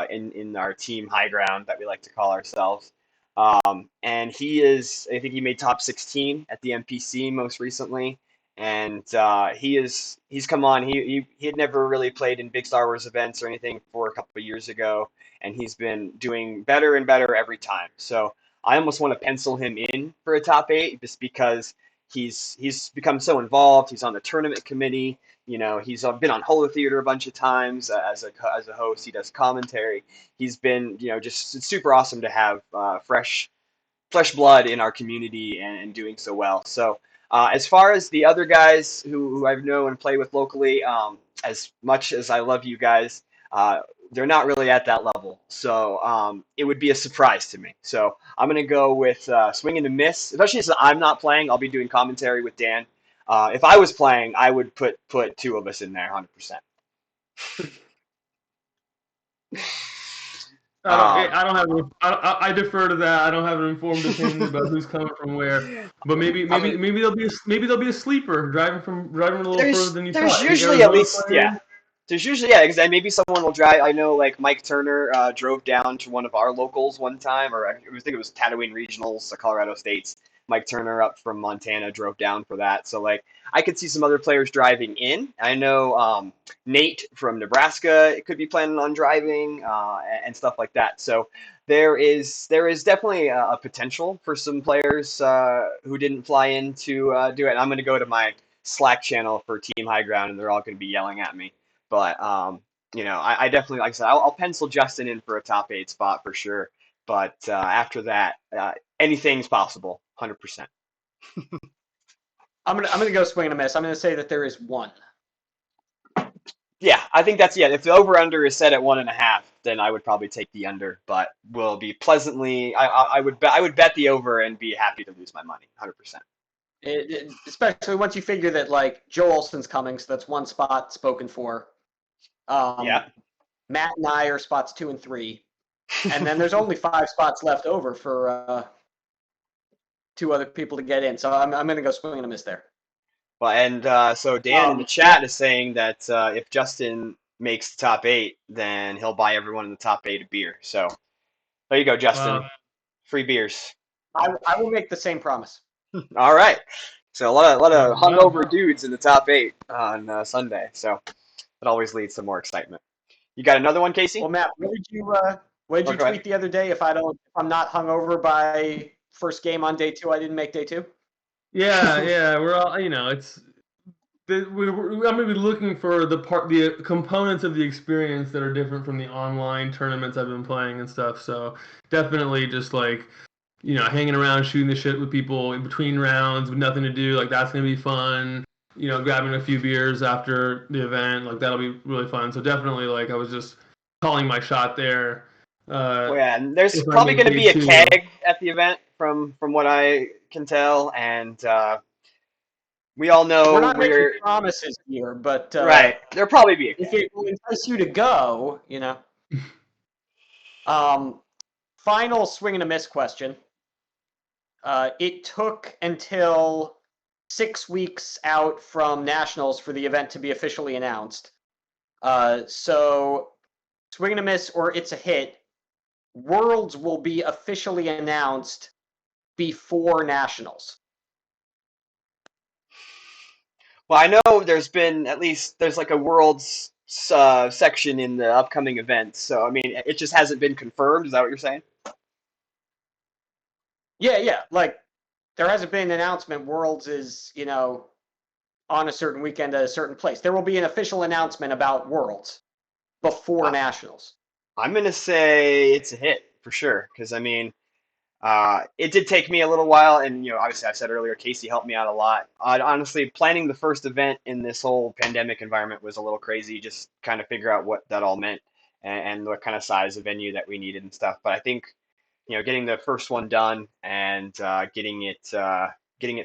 in our team high ground that we like to call ourselves. And I think he made top 16 at the NPC most recently. And he's come on. He had never really played in big Star Wars events or anything for a couple of years ago, and he's been doing better and better every time. So I almost want to pencil him in for a top 8 just because he's become so involved. He's on the tournament committee. He's been on Holotheatre a bunch of times as a host. He does commentary. He's been, just super awesome to have fresh blood in our community and doing so well. So as far as the other guys who I know and play with locally, as much as I love you guys, they're not really at that level. So it would be a surprise to me. So I'm going to go with swing and a miss, especially since I'm not playing. I'll be doing commentary with Dan. If I was playing, I would put 2 of us in there 100%. I don't have. I defer to that. I don't have an informed opinion about who's coming from where. But maybe there'll be a sleeper driving a little further than you thought. There's usually at least There's usually because maybe someone will drive. I know like Mike Turner drove down to one of our locals one time, or I think it was Tatooine Regionals, Colorado State's. Mike Turner up from Montana drove down for that. So like I could see some other players driving in. I know Nate from Nebraska could be planning on driving and stuff like that. So there is definitely a potential for some players who didn't fly in to do it. I'm going to go to my Slack channel for Team High Ground, and they're all going to be yelling at me. But I definitely, like I said, I'll pencil Justin in for a top 8 spot for sure. But after that, anything's possible, 100%. I'm gonna go swing and a miss. I'm gonna say that there is one. Yeah, I think that's If the over under is set at 1.5, then I would probably take the under. But will be pleasantly. I would bet the over and be happy to lose my money, 100%. Especially once you figure that like Joe Olson's coming, so that's one spot spoken for. Yeah. Matt and I are spots 2 and 3, and then there's only 5 spots left over for 2 other people to get in. So I'm going to go swing and a miss there. Well, and so Dan in the chat is saying that if Justin makes the top 8, then he'll buy everyone in the top 8 a beer. So there you go, Justin. Free beers. I will make the same promise. All right. So a lot of hungover dudes in the top 8 on Sunday. So it always leads to more excitement. You got another one, Casey? Well, Matt, what did you tweet the other day? If I'm not hungover by first game on day 2, I didn't make day 2. Yeah. We're all it's. I'm going to be looking for the components of the experience that are different from the online tournaments I've been playing and stuff. So definitely just like hanging around, shooting the shit with people in between rounds with nothing to do. Like that's going to be fun. Grabbing a few beers after the event, like that'll be really fun. So definitely, like I was just calling my shot there. And there's probably going to be a keg at the event, from what I can tell, and we all know we're not making promises here, but right, there'll probably be a keg. If it will entice you to go, Final swing and a miss question. It took until 6 weeks out from Nationals for the event to be officially announced. So swing and a miss or it's a hit. Worlds will be officially announced before Nationals. Well, I know there's like a Worlds section in the upcoming events. So, I mean, it just hasn't been confirmed. Is that what you're saying? Yeah. Like, there hasn't been an announcement. Worlds is, on a certain weekend at a certain place. There will be an official announcement about Worlds before Nationals. I'm going to say it's a hit for sure. Because, I mean, it did take me a little while. And, obviously I said earlier, Casey helped me out a lot. Honestly, planning the first event in this whole pandemic environment was a little crazy. Just kind of figure out what that all meant and what kind of size of venue that we needed and stuff. But I think, getting the first one done and getting it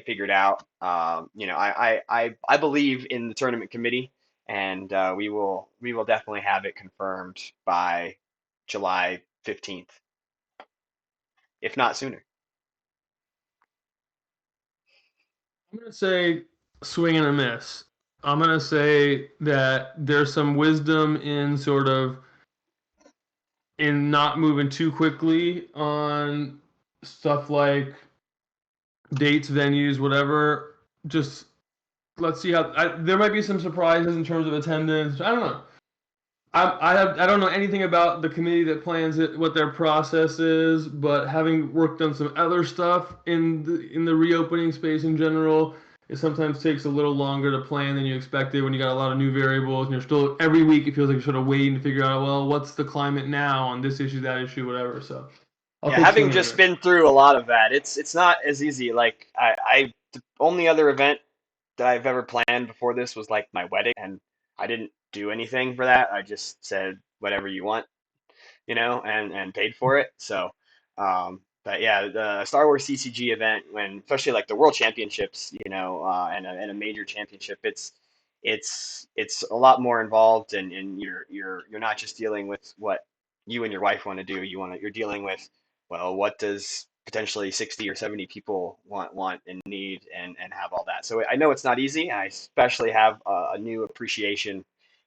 figured out. I believe in the tournament committee, and we will definitely have it confirmed by July 15th, if not sooner. I'm gonna say swing and a miss. I'm gonna say that there's some wisdom in in not moving too quickly on stuff like dates, venues, whatever. Just let's see how there might be some surprises in terms of attendance. I don't know. I don't know anything about the committee that plans it, what their process is, but having worked on some other stuff in the reopening space in general, it sometimes takes a little longer to plan than you expected when you got a lot of new variables and you're still every week it feels like you're sort of waiting to figure out, well, what's the climate now on this issue, that issue, whatever. So I'll Yeah, take having some just minutes. been through a lot of that, it's not as easy. Like the only other event that I've ever planned before this was like my wedding, and I didn't do anything for that. I just said whatever you want, and paid for it. So, but yeah, the Star Wars CCG event, when especially like the World Championships, and a major championship, it's a lot more involved, and you're not just dealing with what you and your wife want to do. You're dealing with, well, what does potentially 60 or 70 people want and need and have all that. So I know it's not easy. I especially have a new appreciation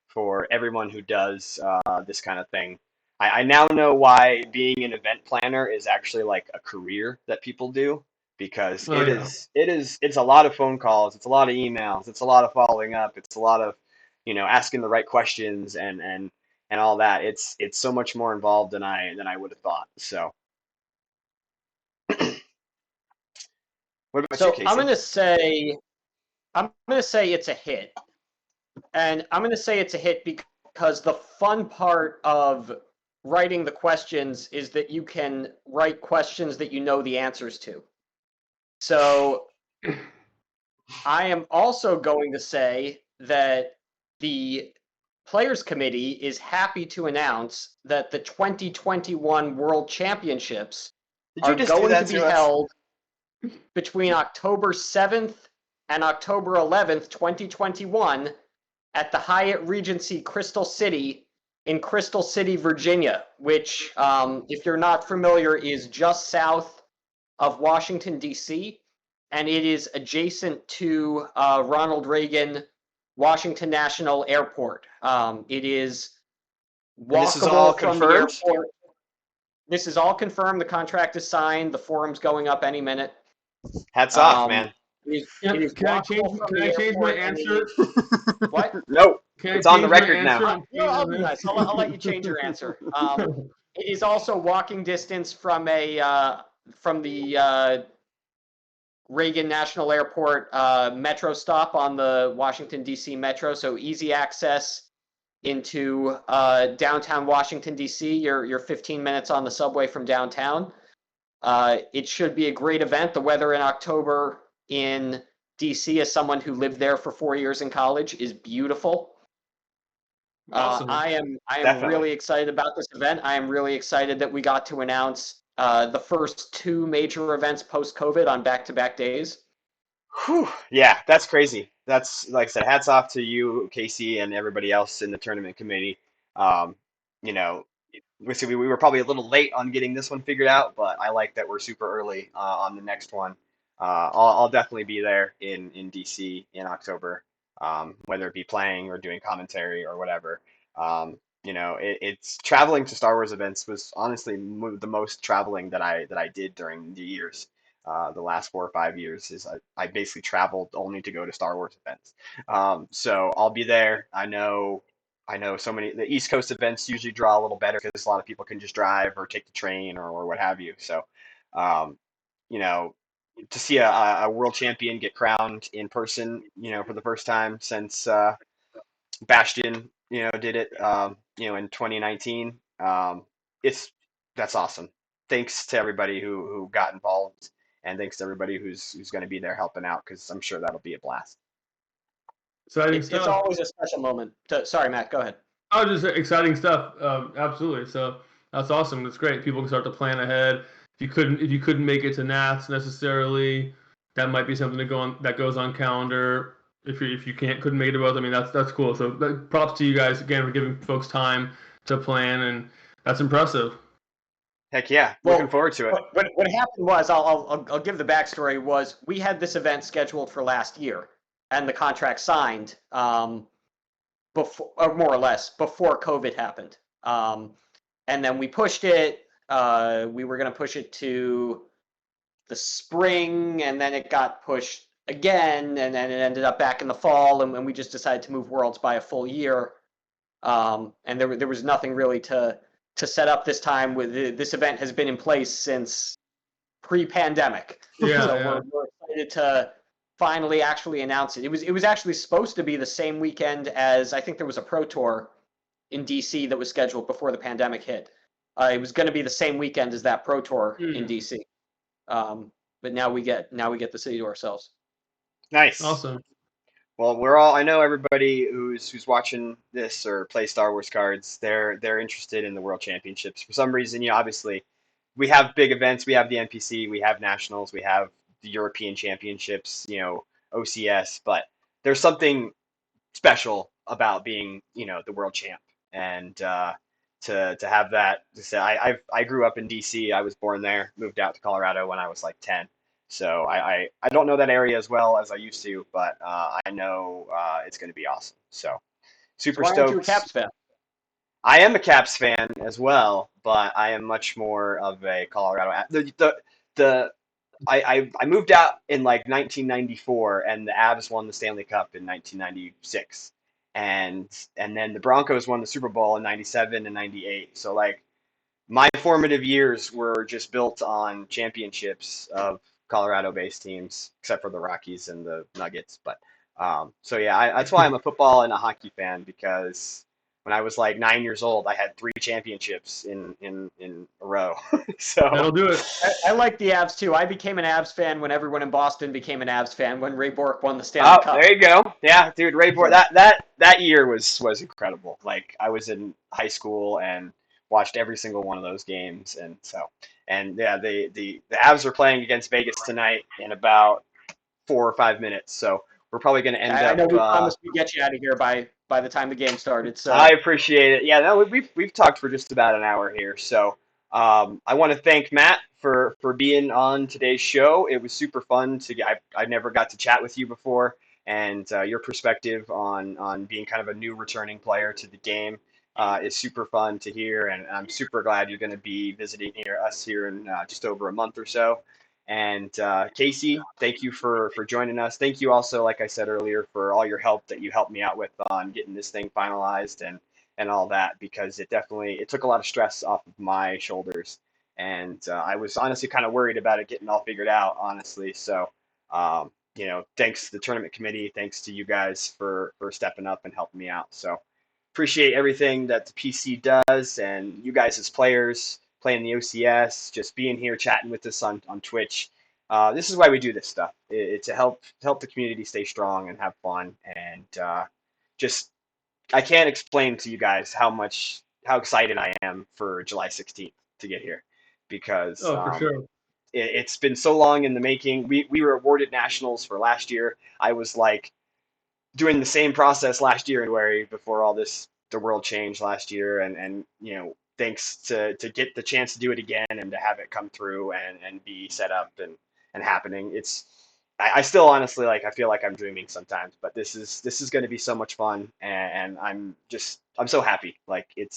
for everyone who does this kind of thing. I now know why being an event planner is actually like a career that people do, because Oh yeah. it's a lot of phone calls, it's a lot of emails, it's a lot of following up, it's a lot of asking the right questions and all that. It's so much more involved than I would have thought. So what about you, So Casey? I'm gonna say it's a hit, and I'm gonna say it's a hit because the fun part of writing the questions is that you can write questions that you know the answers to. So I am also going to say that the Players Committee is happy to announce that the 2021 World Championships Did you are just do going to that be to us? held between October 7th and October 11th, 2021, at the Hyatt Regency Crystal City in Crystal City, Virginia, which, if you're not familiar, is just south of Washington, D.C., and it is adjacent to Ronald Reagan Washington National Airport. It is And this is all walkable from the confirmed? airport. This is all confirmed. The contract is signed. The forum's going up any minute. Hats off, Um, man. it is Can I change? walkable from Can the I change my airport, and it answer? is what? Nope. Can I It's on the change my record now. answer? I'm I'll changing be nice. I'll let you change your answer. this. It is also walking distance from the Reagan National Airport metro stop on the Washington D.C. Metro, so easy access into downtown Washington D.C. You're 15 minutes on the subway from downtown. It should be a great event. The weather in October in DC, as someone who lived there for 4 years in college, is beautiful. Awesome. I am Definitely. really excited about this event. I am really excited that we got to announce the first two major events post-COVID on back-to-back days. Whew. Yeah, that's crazy. That's like I said, hats off to you, Casey, and everybody else in the tournament committee. Um, you know, we were probably a little late on getting this one figured out, but I like that we're super early on the next one. I'll definitely be there in DC in October, whether it be playing or doing commentary or whatever. It's traveling to Star Wars events was honestly the most traveling that I did during the years. The last 4 or 5 years is I basically traveled only to go to Star Wars events. So I'll be there. I know so many the East Coast events usually draw a little better because a lot of people can just drive or take the train or what have you. So, um, you know, to see a world champion get crowned in person, for the first time since Bastion, did it, in 2019. It's that's awesome. Thanks to everybody who got involved, and thanks to everybody who's going to be there helping out because I'm sure that'll be a blast. Exciting It's stuff. always a special moment. Sorry, Matt, go ahead. Oh, just exciting stuff. Absolutely. So that's awesome. That's great. People can start to plan ahead. If you couldn't make it to Nats necessarily, that might be something that goes on calendar. If you couldn't make it to both, I mean that's cool. So props to you guys again for giving folks time to plan, and that's impressive. Heck yeah, looking Well, forward to it. what happened was I'll give the backstory. Was we had this event scheduled for last year, and the contract signed before, or more or less, before COVID happened. And then we pushed it. We were going to push it to the spring, and then it got pushed again, and then it ended up back in the fall, and we just decided to move Worlds by a full year. and there was nothing really to set up this time. This event has been in place since pre-pandemic, Yeah, so yeah. we're excited to finally actually announce it. It was actually supposed to be the same weekend as, I think there was a Pro Tour in DC that was scheduled before the pandemic hit. It was going to be the same weekend as that Pro Tour in DC. But now we get the city to ourselves. Nice. Awesome. Well, I know everybody who's watching this or play Star Wars cards, they're interested in the World Championships. For some reason, obviously we have big events, we have the NPC, we have nationals, we have the European Championships, OCS, but there's something special about being, the world champ. And to have that, to say, I grew up in DC. I was born there, moved out to Colorado when I was like 10. So I don't know that area as well as I used to, but I know it's going to be awesome. So So super why aren't you a stoked. Caps fan? I am a Caps fan as well, but I am much more of a Colorado. The I moved out in like 1994, and the Avs won the Stanley Cup in 1996, and then the Broncos won the Super Bowl in '97 and '98. So like my formative years were just built on championships of Colorado-based teams, except for the Rockies and the Nuggets. But so yeah, that's why I'm a football and a hockey fan, because when I was like 9 years old, I had three championships in a row. So That'll do it. I like the Avs too. I became an Avs fan when everyone in Boston became an Avs fan when Ray Bourque won the Stanley Cup. there you go. Yeah, dude, Ray Bourque, that year was incredible. Like I was in high school and watched every single one of those games, and yeah, the Avs are playing against Vegas tonight in about 4 or 5 minutes. So we're probably going to end I know up. we promised we'd get you out of here by the time the game started. So I appreciate it. Yeah, no, we've talked for just about an hour here. So I want to thank Matt for being on today's show. It was super fun to get. I never got to chat with you before, and your perspective on being kind of a new returning player to the game is super fun to hear. And I'm super glad you're going to be visiting us here in just over a month or so. And Casey, thank you for joining us. Thank you also, like I said earlier, for all your help that you helped me out with on getting this thing finalized and all that, because it took a lot of stress off of my shoulders. And I was honestly kind of worried about it getting all figured out, honestly. So, thanks to the tournament committee, thanks to you guys for stepping up and helping me out. So appreciate everything that the PC does, and you guys as players playing the OCS, just being here chatting with us on Twitch. This is why we do this stuff. It's to help the community stay strong and have fun. And just I can't explain to you guys how excited I am for July 16th to get here, because Oh, for sure. it's been so long in the making. We were awarded nationals for last year. I was like doing the same process last year in January before the world changed last year, and thanks to get the chance to do it again and to have it come through and be set up and happening. I still honestly, like, I feel like I'm dreaming sometimes, but this is going to be so much fun, and I'm so happy. Like it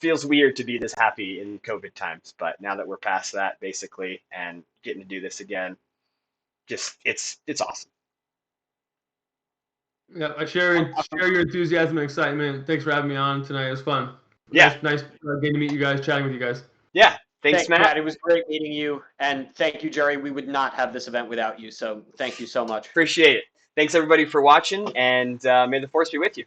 feels weird to be this happy in COVID times, but now that we're past that basically and getting to do this again, just it's awesome. Yeah, I share your enthusiasm and excitement. Thanks for having me on tonight. It was fun. Yeah. Nice getting to meet you guys, chatting with you guys. Yeah. Thanks, Matt. It was great meeting you, and thank you, Jerry. We would not have this event without you, so thank you so much. Appreciate it. Thanks everybody for watching, and may the force be with you.